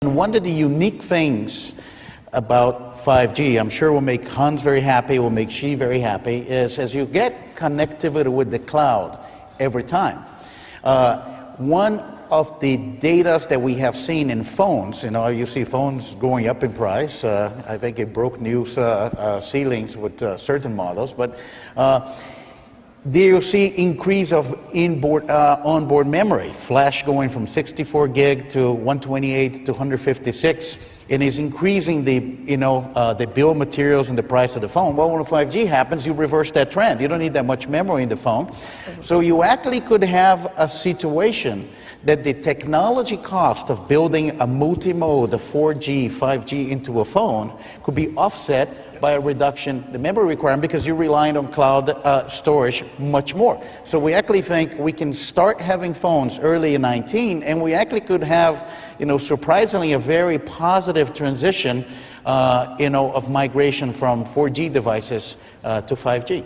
One of the unique things about 5G, I'm sure will make Hans very happy, will make Xi very happy, is as you get connectivity with the cloud every time. One of the data that we have seen in phones, you see phones going up in price. I think it broke new ceilings with certain models, but there you see increase of onboard memory, flash going from 64 gig to 128 to 156, and is increasing the bill of materials and the price of the phone. Well, when 5G happens, you reverse that trend. You don't need that much memory in the phone. So you actually could have a situation that the technology cost of building a multi-mode, a 4G, 5G into a phone could be offset by a reduction in the memory requirement because you're relying on cloud storage much more. So we actually think we can start having phones early in 19, and we actually could have, surprisingly a very positive transition, of migration from 4G devices to 5G.